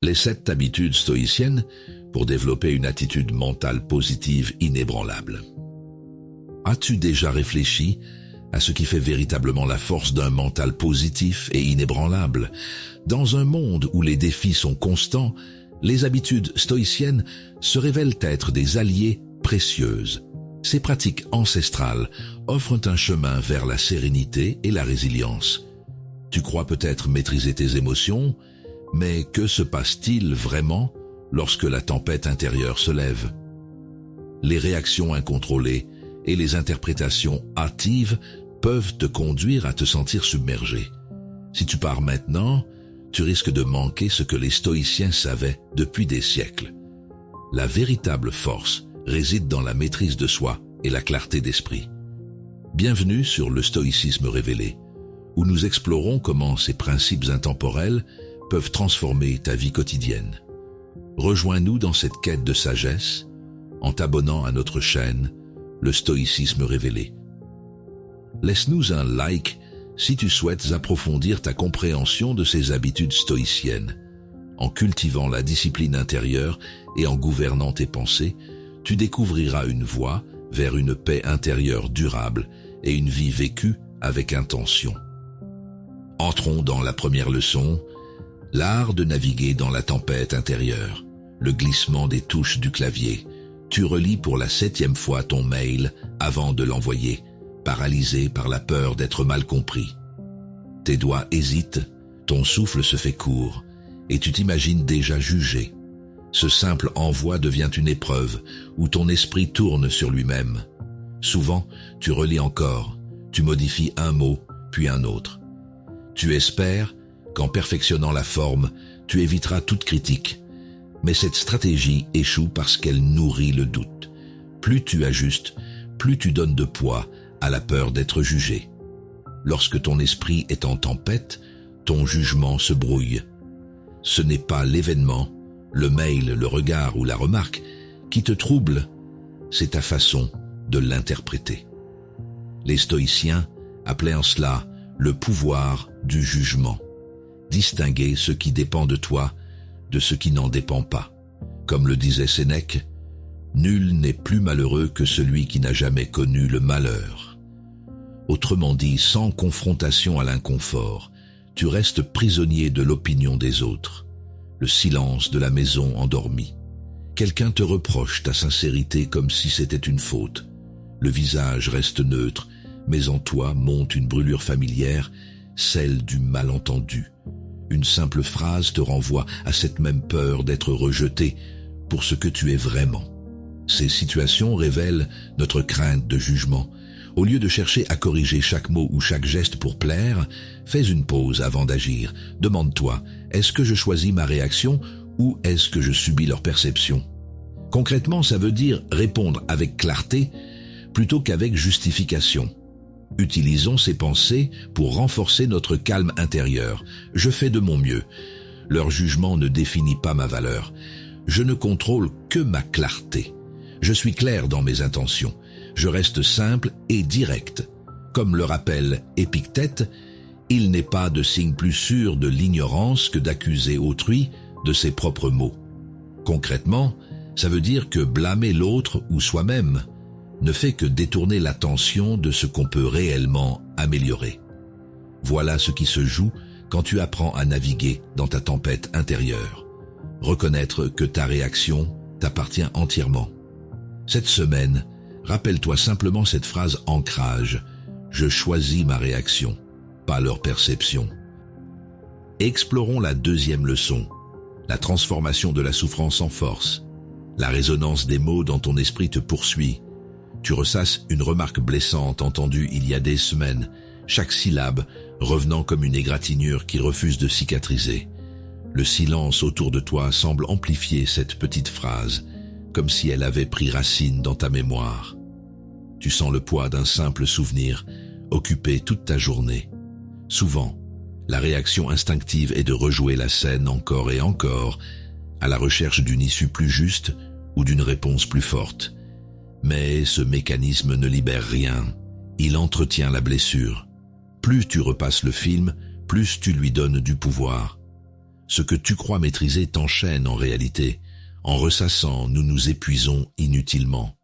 Les 7 habitudes stoïciennes pour développer une attitude mentale positive inébranlable. As-tu déjà réfléchi à ce qui fait véritablement la force d'un mental positif et inébranlable? Dans un monde où les défis sont constants, les habitudes stoïciennes se révèlent être des alliés précieuses. Ces pratiques ancestrales offrent un chemin vers la sérénité et la résilience. Tu crois peut-être maîtriser tes émotions, mais que se passe-t-il vraiment lorsque la tempête intérieure se lève? Les réactions incontrôlées et les interprétations hâtives peuvent te conduire à te sentir submergé. Si tu pars maintenant, tu risques de manquer ce que les stoïciens savaient depuis des siècles. La véritable force réside dans la maîtrise de soi et la clarté d'esprit. Bienvenue sur le stoïcisme révélé, où nous explorons comment ces principes intemporels peuvent transformer ta vie quotidienne. Rejoins-nous dans cette quête de sagesse en t'abonnant à notre chaîne, le stoïcisme révélé. Laisse-nous un like si tu souhaites approfondir ta compréhension de ces habitudes stoïciennes. En cultivant la discipline intérieure et en gouvernant tes pensées, tu découvriras une voie vers une paix intérieure durable et une vie vécue avec intention. Entrons dans la première leçon, l'art de naviguer dans la tempête intérieure, le glissement des touches du clavier. Tu relis pour la 7e fois ton mail avant de l'envoyer, paralysé par la peur d'être mal compris. Tes doigts hésitent, ton souffle se fait court, et tu t'imagines déjà jugé. Ce simple envoi devient une épreuve où ton esprit tourne sur lui-même. Souvent, tu relis encore, tu modifies un mot, puis un autre. Tu espères qu'en perfectionnant la forme, tu éviteras toute critique. Mais cette stratégie échoue parce qu'elle nourrit le doute. Plus tu ajustes, plus tu donnes de poids à la peur d'être jugé. Lorsque ton esprit est en tempête, ton jugement se brouille. Ce n'est pas l'événement, le mail, le regard ou la remarque qui te trouble, c'est ta façon de l'interpréter. Les stoïciens appelaient en cela le pouvoir du jugement. Distinguer ce qui dépend de toi de ce qui n'en dépend pas. Comme le disait Sénèque, nul n'est plus malheureux que celui qui n'a jamais connu le malheur. Autrement dit, sans confrontation à l'inconfort, tu restes prisonnier de l'opinion des autres, le silence de la maison endormie. Quelqu'un te reproche ta sincérité comme si c'était une faute. Le visage reste neutre, mais en toi monte une brûlure familière, celle du malentendu. Une simple phrase te renvoie à cette même peur d'être rejeté pour ce que tu es vraiment. Ces situations révèlent notre crainte de jugement. Au lieu de chercher à corriger chaque mot ou chaque geste pour plaire, fais une pause avant d'agir. Demande-toi, est-ce que je choisis ma réaction ou est-ce que je subis leur perception? Concrètement, ça veut dire répondre avec clarté plutôt qu'avec justification. Utilisons ces pensées pour renforcer notre calme intérieur. Je fais de mon mieux. Leur jugement ne définit pas ma valeur. Je ne contrôle que ma clarté. Je suis clair dans mes intentions. Je reste simple et direct. Comme le rappelle Épictète, il n'est pas de signe plus sûr de l'ignorance que d'accuser autrui de ses propres maux. Concrètement, ça veut dire que blâmer l'autre ou soi-même ne fait que détourner l'attention de ce qu'on peut réellement améliorer. Voilà ce qui se joue quand tu apprends à naviguer dans ta tempête intérieure. Reconnaître que ta réaction t'appartient entièrement. Cette semaine, rappelle-toi simplement cette phrase ancrage. Je choisis ma réaction, pas leur perception. Explorons la 2e leçon, la transformation de la souffrance en force. La résonance des mots dans ton esprit te poursuit. Tu ressasses une remarque blessante entendue il y a des semaines, chaque syllabe revenant comme une égratignure qui refuse de cicatriser. Le silence autour de toi semble amplifier cette petite phrase, comme si elle avait pris racine dans ta mémoire. Tu sens le poids d'un simple souvenir, occupé toute ta journée. Souvent, la réaction instinctive est de rejouer la scène encore et encore, à la recherche d'une issue plus juste ou d'une réponse plus forte. Mais ce mécanisme ne libère rien, il entretient la blessure. Plus tu repasses le film, plus tu lui donnes du pouvoir. Ce que tu crois maîtriser t'enchaîne en réalité. En ressassant, nous nous épuisons inutilement.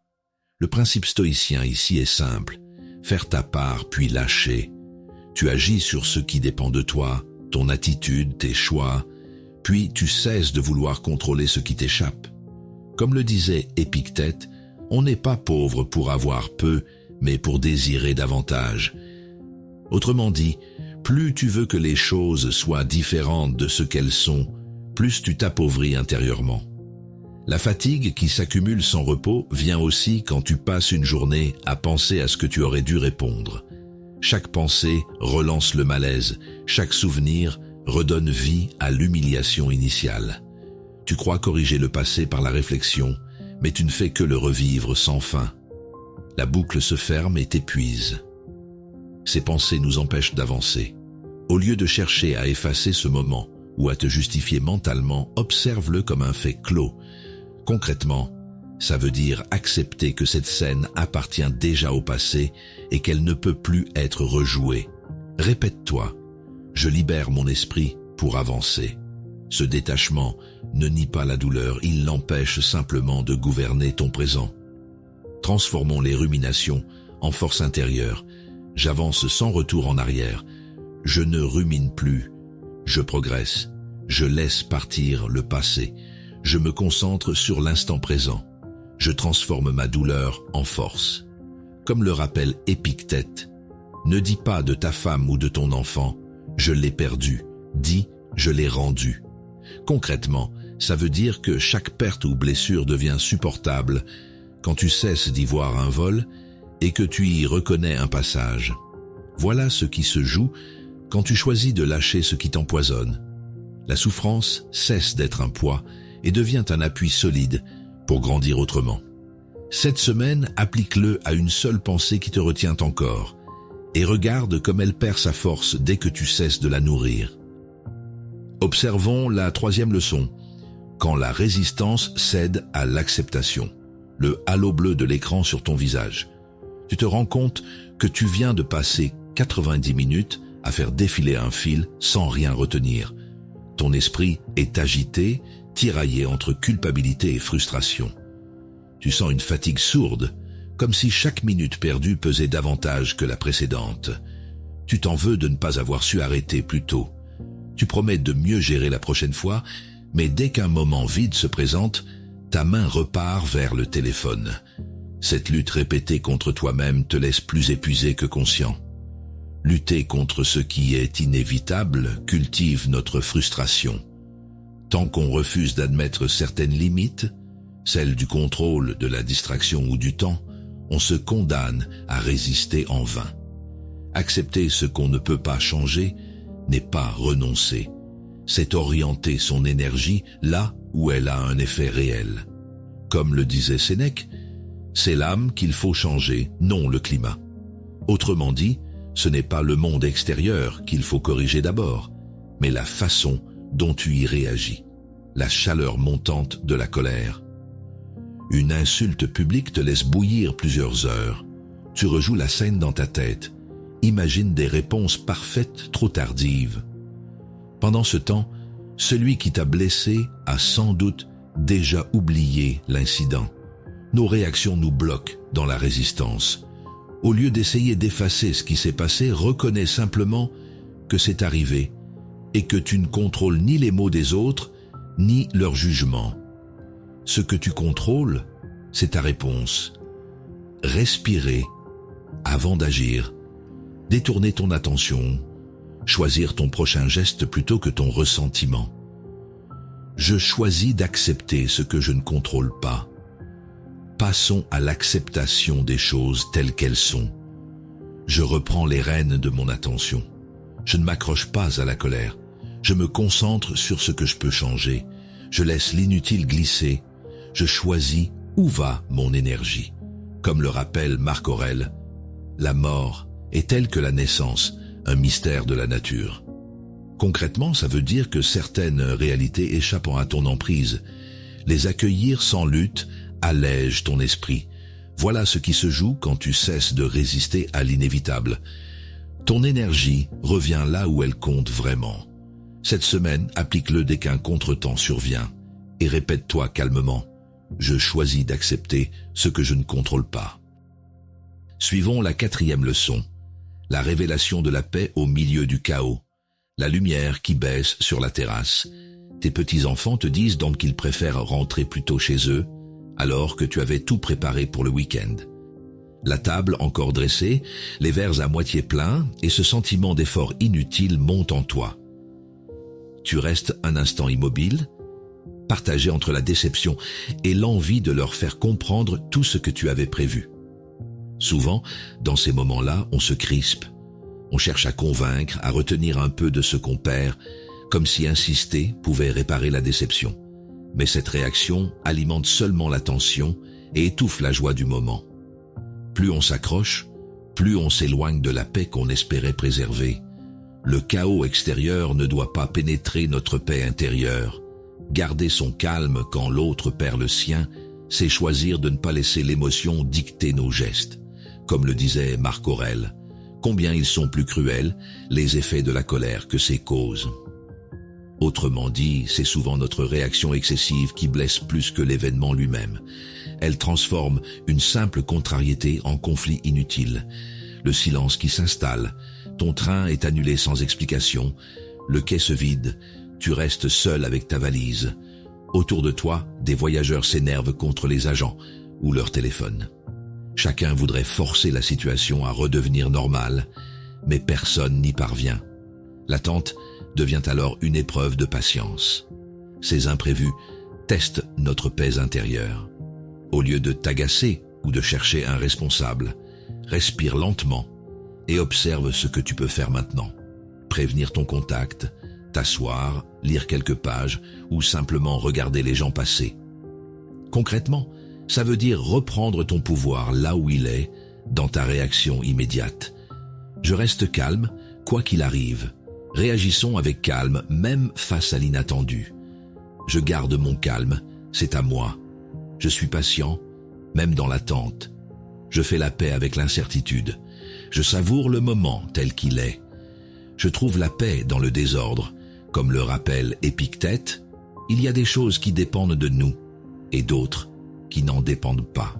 Le principe stoïcien ici est simple. Faire ta part puis lâcher. Tu agis sur ce qui dépend de toi, ton attitude, tes choix, puis tu cesses de vouloir contrôler ce qui t'échappe. Comme le disait Épictète, on n'est pas pauvre pour avoir peu, mais pour désirer davantage. Autrement dit, plus tu veux que les choses soient différentes de ce qu'elles sont, plus tu t'appauvris intérieurement. La fatigue qui s'accumule sans repos vient aussi quand tu passes une journée à penser à ce que tu aurais dû répondre. Chaque pensée relance le malaise, chaque souvenir redonne vie à l'humiliation initiale. Tu crois corriger le passé par la réflexion, mais tu ne fais que le revivre sans fin. La boucle se ferme et t'épuise. Ces pensées nous empêchent d'avancer. Au lieu de chercher à effacer ce moment ou à te justifier mentalement, observe-le comme un fait clos. Concrètement, ça veut dire accepter que cette scène appartient déjà au passé et qu'elle ne peut plus être rejouée. Répète-toi, je libère mon esprit pour avancer. Ce détachement ne nie pas la douleur, il l'empêche simplement de gouverner ton présent. Transformons les ruminations en force intérieure. J'avance sans retour en arrière. Je ne rumine plus. Je progresse. Je laisse partir le passé. Je me concentre sur l'instant présent. Je transforme ma douleur en force. Comme le rappelle Épictète, ne dis pas de ta femme ou de ton enfant « je l'ai perdu », dis « je l'ai rendu ». Concrètement, ça veut dire que chaque perte ou blessure devient supportable quand tu cesses d'y voir un vol et que tu y reconnais un passage. Voilà ce qui se joue quand tu choisis de lâcher ce qui t'empoisonne. La souffrance cesse d'être un poids et devient un appui solide pour grandir autrement. Cette semaine, applique-le à une seule pensée qui te retient encore et regarde comme elle perd sa force dès que tu cesses de la nourrir. Observons la troisième leçon. Quand la résistance cède à l'acceptation. Le halo bleu de l'écran sur ton visage. Tu te rends compte que tu viens de passer 90 minutes à faire défiler un fil sans rien retenir. Ton esprit est agité, tiraillé entre culpabilité et frustration. Tu sens une fatigue sourde, comme si chaque minute perdue pesait davantage que la précédente. Tu t'en veux de ne pas avoir su arrêter plus tôt. Tu promets de mieux gérer la prochaine fois, mais dès qu'un moment vide se présente, ta main repart vers le téléphone. Cette lutte répétée contre toi-même te laisse plus épuisé que conscient. Lutter contre ce qui est inévitable cultive notre frustration. Tant qu'on refuse d'admettre certaines limites, celles du contrôle, de la distraction ou du temps, on se condamne à résister en vain. Accepter ce qu'on ne peut pas changer n'est pas renoncer. C'est orienter son énergie là où elle a un effet réel. Comme le disait Sénèque, c'est l'âme qu'il faut changer, non le climat. Autrement dit, ce n'est pas le monde extérieur qu'il faut corriger d'abord, mais la façon dont tu y réagis, la chaleur montante de la colère. Une insulte publique te laisse bouillir plusieurs heures. Tu rejoues la scène dans ta tête. Imagine des réponses parfaites trop tardives. Pendant ce temps, celui qui t'a blessé a sans doute déjà oublié l'incident. Nos réactions nous bloquent dans la résistance. Au lieu d'essayer d'effacer ce qui s'est passé, reconnais simplement que c'est arrivé et que tu ne contrôles ni les mots des autres, ni leur jugement. Ce que tu contrôles, c'est ta réponse. Respirer avant d'agir, détourner ton attention, choisir ton prochain geste plutôt que ton ressentiment. Je choisis d'accepter ce que je ne contrôle pas. Passons à l'acceptation des choses telles qu'elles sont. Je reprends les rênes de mon attention. Je ne m'accroche pas à la colère. Je me concentre sur ce que je peux changer. Je laisse l'inutile glisser. Je choisis où va mon énergie. Comme le rappelle Marc Aurèle, la mort est telle que la naissance, un mystère de la nature. Concrètement, ça veut dire que certaines réalités échappant à ton emprise, les accueillir sans lutte allège ton esprit. Voilà ce qui se joue quand tu cesses de résister à l'inévitable. Ton énergie revient là où elle compte vraiment. Cette semaine, applique-le dès qu'un contretemps survient et répète-toi calmement « Je choisis d'accepter ce que je ne contrôle pas ». Suivons la 4e leçon, la révélation de la paix au milieu du chaos, la lumière qui baisse sur la terrasse. Tes petits-enfants te disent donc qu'ils préfèrent rentrer plus tôt chez eux, alors que tu avais tout préparé pour le week-end. La table encore dressée, les verres à moitié pleins, et ce sentiment d'effort inutile monte en toi. Tu restes un instant immobile, partagé entre la déception et l'envie de leur faire comprendre tout ce que tu avais prévu. Souvent, dans ces moments-là, on se crispe. On cherche à convaincre, à retenir un peu de ce qu'on perd, comme si insister pouvait réparer la déception. Mais cette réaction alimente seulement la tension et étouffe la joie du moment. Plus on s'accroche, plus on s'éloigne de la paix qu'on espérait préserver. Le chaos extérieur ne doit pas pénétrer notre paix intérieure. Garder son calme quand l'autre perd le sien, c'est choisir de ne pas laisser l'émotion dicter nos gestes. Comme le disait Marc Aurèle, combien ils sont plus cruels, les effets de la colère, que ses causes. Autrement dit, c'est souvent notre réaction excessive qui blesse plus que l'événement lui-même. Elle transforme une simple contrariété en conflit inutile. Le silence qui s'installe, ton train est annulé sans explication, le quai se vide, tu restes seul avec ta valise. Autour de toi, des voyageurs s'énervent contre les agents ou leur téléphone. Chacun voudrait forcer la situation à redevenir normale, mais personne n'y parvient. L'attente devient alors une épreuve de patience. Ces imprévus testent notre paix intérieure. Au lieu de t'agacer ou de chercher un responsable, respire lentement et observe ce que tu peux faire maintenant. Prévenir ton contact, t'asseoir, lire quelques pages ou simplement regarder les gens passer. Concrètement, ça veut dire reprendre ton pouvoir là où il est, dans ta réaction immédiate. Je reste calme, quoi qu'il arrive. Réagissons avec calme, même face à l'inattendu. Je garde mon calme, c'est à moi. Je suis patient, même dans l'attente. Je fais la paix avec l'incertitude. Je savoure le moment tel qu'il est. Je trouve la paix dans le désordre. Comme le rappelle Épictète, il y a des choses qui dépendent de nous et d'autres qui n'en dépendent pas.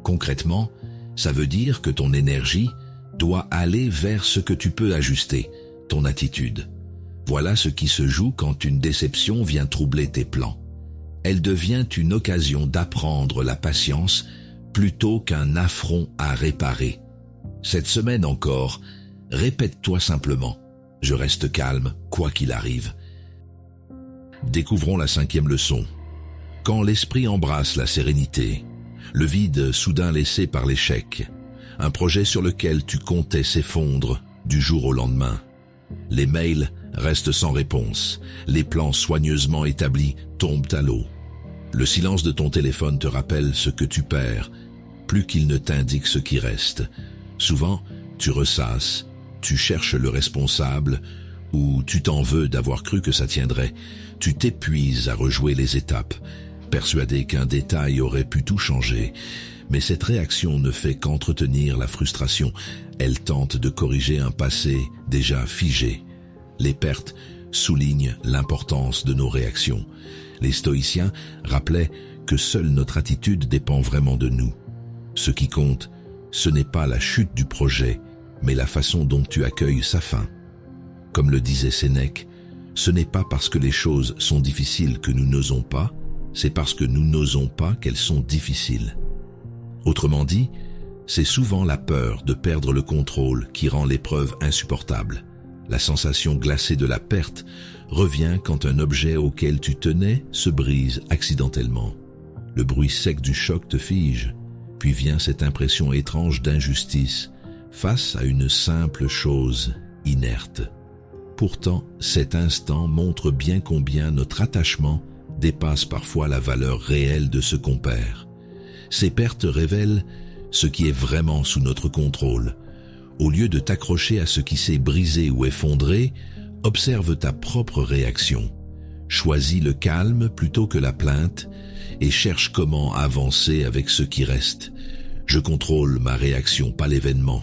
Concrètement, ça veut dire que ton énergie doit aller vers ce que tu peux ajuster, ton attitude. Voilà ce qui se joue quand une déception vient troubler tes plans. Elle devient une occasion d'apprendre la patience plutôt qu'un affront à réparer. Cette semaine encore, répète-toi simplement « Je reste calme, quoi qu'il arrive ». Découvrons la 5e leçon. Quand l'esprit embrasse la sérénité, le vide soudain laissé par l'échec, un projet sur lequel tu comptais s'effondre du jour au lendemain. Les mails restent sans réponse, les plans soigneusement établis tombent à l'eau. Le silence de ton téléphone te rappelle ce que tu perds, plus qu'il ne t'indique ce qui reste. Souvent, tu ressasses, tu cherches le responsable, ou tu t'en veux d'avoir cru que ça tiendrait. Tu t'épuises à rejouer les étapes, persuadé qu'un détail aurait pu tout changer. Mais cette réaction ne fait qu'entretenir la frustration. Elle tente de corriger un passé déjà figé. Les pertes soulignent l'importance de nos réactions. Les stoïciens rappelaient que seule notre attitude dépend vraiment de nous. Ce qui compte, ce n'est pas la chute du projet, mais la façon dont tu accueilles sa fin. Comme le disait Sénèque, ce n'est pas parce que les choses sont difficiles que nous n'osons pas, c'est parce que nous n'osons pas qu'elles sont difficiles. Autrement dit, c'est souvent la peur de perdre le contrôle qui rend l'épreuve insupportable. La sensation glacée de la perte revient quand un objet auquel tu tenais se brise accidentellement. Le bruit sec du choc te fige, puis vient cette impression étrange d'injustice face à une simple chose inerte. Pourtant, cet instant montre bien combien notre attachement dépasse parfois la valeur réelle de ce qu'on perd. Ces pertes révèlent ce qui est vraiment sous notre contrôle. Au lieu de t'accrocher à ce qui s'est brisé ou effondré, observe ta propre réaction. Choisis le calme plutôt que la plainte et cherche comment avancer avec ce qui reste. Je contrôle ma réaction, pas l'événement.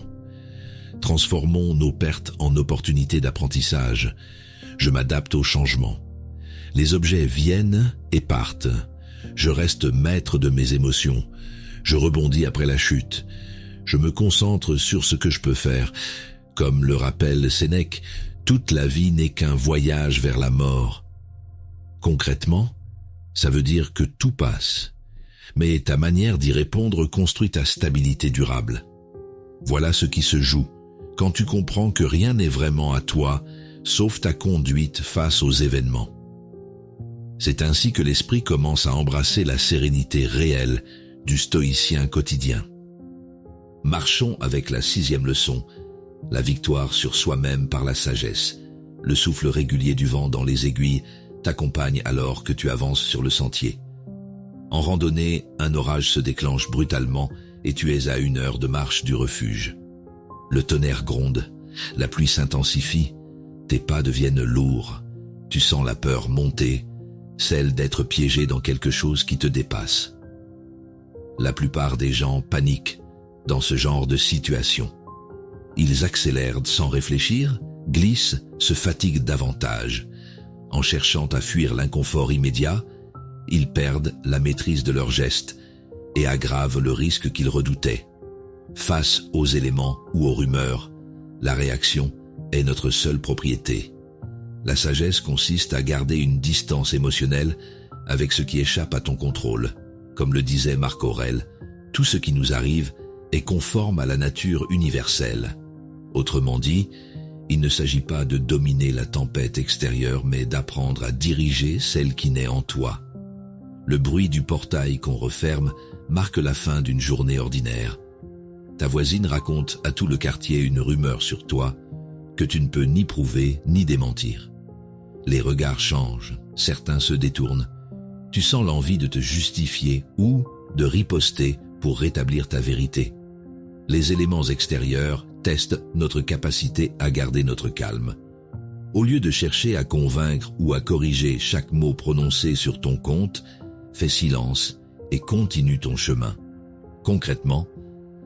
Transformons nos pertes en opportunités d'apprentissage. Je m'adapte au changement. Les objets viennent et partent. Je reste maître de mes émotions. Je rebondis après la chute. Je me concentre sur ce que je peux faire. Comme le rappelle Sénèque, toute la vie n'est qu'un voyage vers la mort. Concrètement, ça veut dire que tout passe. Mais ta manière d'y répondre construit ta stabilité durable. Voilà ce qui se joue quand tu comprends que rien n'est vraiment à toi, sauf ta conduite face aux événements. C'est ainsi que l'esprit commence à embrasser la sérénité réelle du stoïcien quotidien. Marchons avec la 6e leçon, la victoire sur soi-même par la sagesse. Le souffle régulier du vent dans les aiguilles t'accompagne alors que tu avances sur le sentier. En randonnée, un orage se déclenche brutalement et tu es à 1 heure de marche du refuge. Le tonnerre gronde, la pluie s'intensifie, tes pas deviennent lourds, tu sens la peur monter, celle d'être piégé dans quelque chose qui te dépasse. La plupart des gens paniquent dans ce genre de situation. Ils accélèrent sans réfléchir, glissent, se fatiguent davantage. En cherchant à fuir l'inconfort immédiat, ils perdent la maîtrise de leurs gestes et aggravent le risque qu'ils redoutaient. Face aux éléments ou aux rumeurs, la réaction est notre seule propriété. La sagesse consiste à garder une distance émotionnelle avec ce qui échappe à ton contrôle. Comme le disait Marc Aurèle, tout ce qui nous arrive est conforme à la nature universelle. Autrement dit, il ne s'agit pas de dominer la tempête extérieure, mais d'apprendre à diriger celle qui naît en toi. Le bruit du portail qu'on referme marque la fin d'une journée ordinaire. Ta voisine raconte à tout le quartier une rumeur sur toi que tu ne peux ni prouver ni démentir. Les regards changent, certains se détournent. Tu sens l'envie de te justifier ou de riposter pour rétablir ta vérité. Les éléments extérieurs testent notre capacité à garder notre calme. Au lieu de chercher à convaincre ou à corriger chaque mot prononcé sur ton compte, fais silence et continue ton chemin. Concrètement,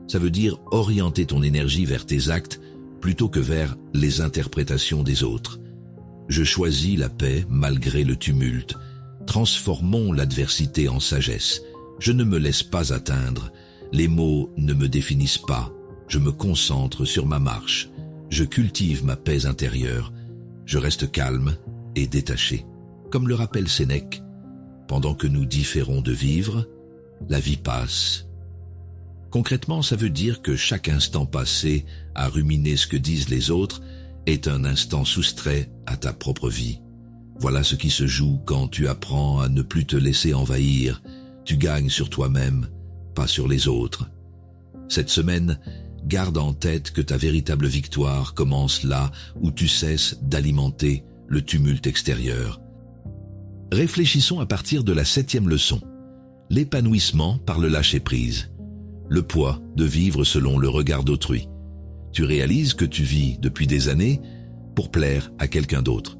ça veut dire orienter ton énergie vers tes actes plutôt que vers les interprétations des autres. Je choisis la paix malgré le tumulte. Transformons l'adversité en sagesse. Je ne me laisse pas atteindre. Les mots ne me définissent pas. Je me concentre sur ma marche. Je cultive ma paix intérieure. Je reste calme et détaché. Comme le rappelle Sénèque, pendant que nous différons de vivre, la vie passe. Concrètement, ça veut dire que chaque instant passé à ruminer ce que disent les autres est un instant soustrait à ta propre vie. Voilà ce qui se joue quand tu apprends à ne plus te laisser envahir. Tu gagnes sur toi-même, pas sur les autres. Cette semaine, garde en tête que ta véritable victoire commence là où tu cesses d'alimenter le tumulte extérieur. Réfléchissons à partir de la 7e leçon. L'épanouissement par le lâcher-prise. Le poids de vivre selon le regard d'autrui. Tu réalises que tu vis depuis des années pour plaire à quelqu'un d'autre.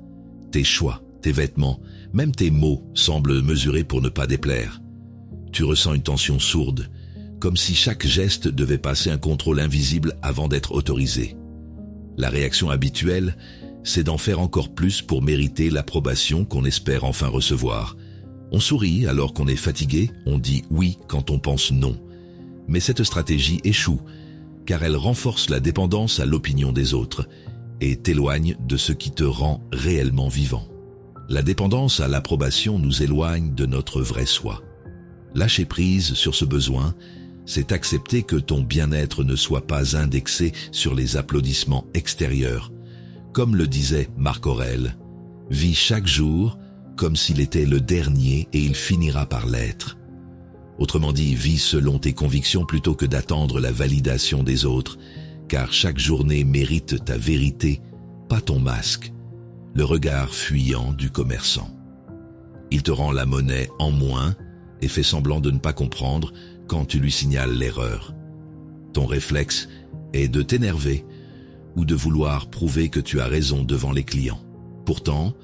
Tes choix, tes vêtements, même tes mots semblent mesurés pour ne pas déplaire. Tu ressens une tension sourde, comme si chaque geste devait passer un contrôle invisible avant d'être autorisé. La réaction habituelle, c'est d'en faire encore plus pour mériter l'approbation qu'on espère enfin recevoir. On sourit alors qu'on est fatigué, on dit oui quand on pense non. Mais cette stratégie échoue, car elle renforce la dépendance à l'opinion des autres et t'éloigne de ce qui te rend réellement vivant. La dépendance à l'approbation nous éloigne de notre vrai soi. Lâcher prise sur ce besoin, c'est accepter que ton bien-être ne soit pas indexé sur les applaudissements extérieurs. Comme le disait Marc Aurèle, « Vis chaque jour comme s'il était le dernier et il finira par l'être ». Autrement dit, vis selon tes convictions plutôt que d'attendre la validation des autres, car chaque journée mérite ta vérité, pas ton masque, le regard fuyant du commerçant. Il te rend la monnaie en moins et fait semblant de ne pas comprendre quand tu lui signales l'erreur. Ton réflexe est de t'énerver ou de vouloir prouver que tu as raison devant les clients. Pourtant,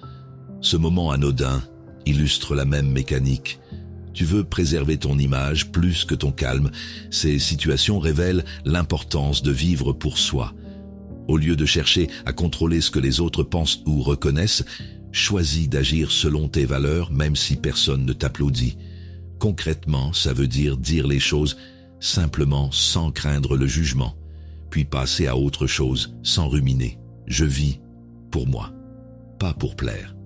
ce moment anodin illustre la même mécanique. Tu veux préserver ton image plus que ton calme. Ces situations révèlent l'importance de vivre pour soi. Au lieu de chercher à contrôler ce que les autres pensent ou reconnaissent, choisis d'agir selon tes valeurs même si personne ne t'applaudit. Concrètement, ça veut dire les choses simplement sans craindre le jugement, puis passer à autre chose sans ruminer. Je vis pour moi, pas pour plaire.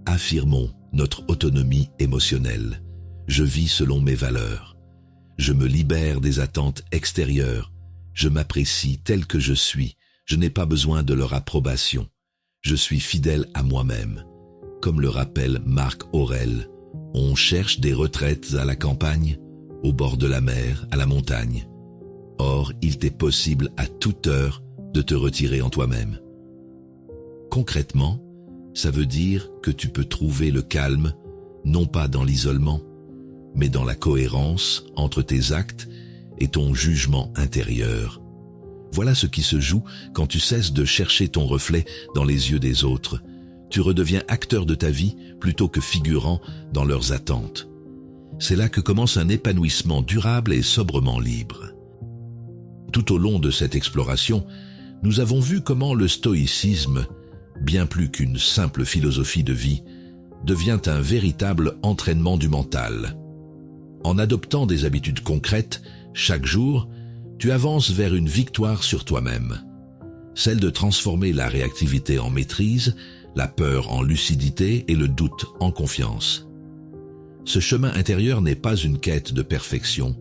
Affirmons notre autonomie émotionnelle. Je vis selon mes valeurs. Je me libère des attentes extérieures. Je m'apprécie tel que je suis. Je n'ai pas besoin de leur approbation. Je suis fidèle à moi-même. Comme le rappelle Marc Aurèle, on cherche des retraites à la campagne, au bord de la mer, à la montagne. Or, il t'est possible à toute heure de te retirer en toi-même. Concrètement, ça veut dire que tu peux trouver le calme, non pas dans l'isolement, mais dans la cohérence entre tes actes et ton jugement intérieur. Voilà ce qui se joue quand tu cesses de chercher ton reflet dans les yeux des autres. Tu redeviens acteur de ta vie plutôt que figurant dans leurs attentes. C'est là que commence un épanouissement durable et sobrement libre. Tout au long de cette exploration, nous avons vu comment le stoïcisme, bien plus qu'une simple philosophie de vie, devient un véritable entraînement du mental. En adoptant des habitudes concrètes, chaque jour, tu avances vers une victoire sur toi-même. Celle de transformer la réactivité en maîtrise, la peur en lucidité et le doute en confiance. Ce chemin intérieur n'est pas une quête de perfection,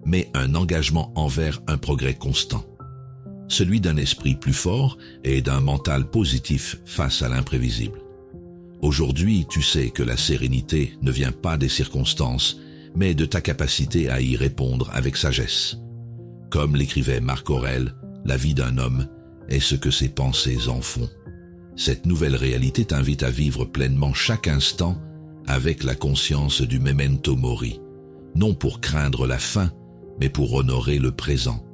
mais un engagement envers un progrès constant. Celui d'un esprit plus fort et d'un mental positif face à l'imprévisible. Aujourd'hui, tu sais que la sérénité ne vient pas des circonstances, mais de ta capacité à y répondre avec sagesse. Comme l'écrivait Marc Aurèle, la vie d'un homme est ce que ses pensées en font. Cette nouvelle réalité t'invite à vivre pleinement chaque instant avec la conscience du memento mori, non pour craindre la fin, mais pour honorer le présent.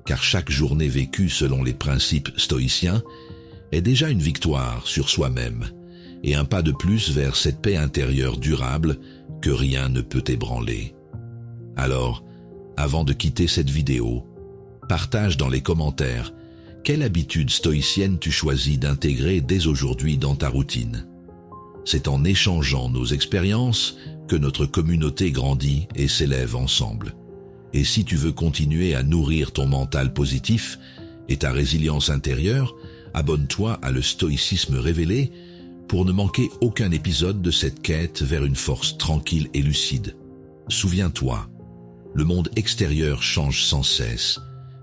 Car chaque journée vécue selon les principes stoïciens est déjà une victoire sur soi-même et un pas de plus vers cette paix intérieure durable que rien ne peut ébranler. Alors, avant de quitter cette vidéo, partage dans les commentaires quelle habitude stoïcienne tu choisis d'intégrer dès aujourd'hui dans ta routine. C'est en échangeant nos expériences que notre communauté grandit et s'élève ensemble. Et si tu veux continuer à nourrir ton mental positif et ta résilience intérieure, abonne-toi à Le Stoïcisme Révélé pour ne manquer aucun épisode de cette quête vers une force tranquille et lucide. Souviens-toi, le monde extérieur change sans cesse,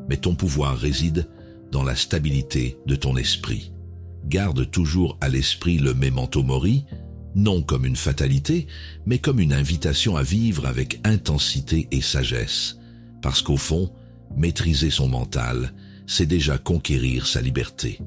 mais ton pouvoir réside dans la stabilité de ton esprit. Garde toujours à l'esprit le memento mori, non comme une fatalité, mais comme une invitation à vivre avec intensité et sagesse. Parce qu'au fond, maîtriser son mental, c'est déjà conquérir sa liberté.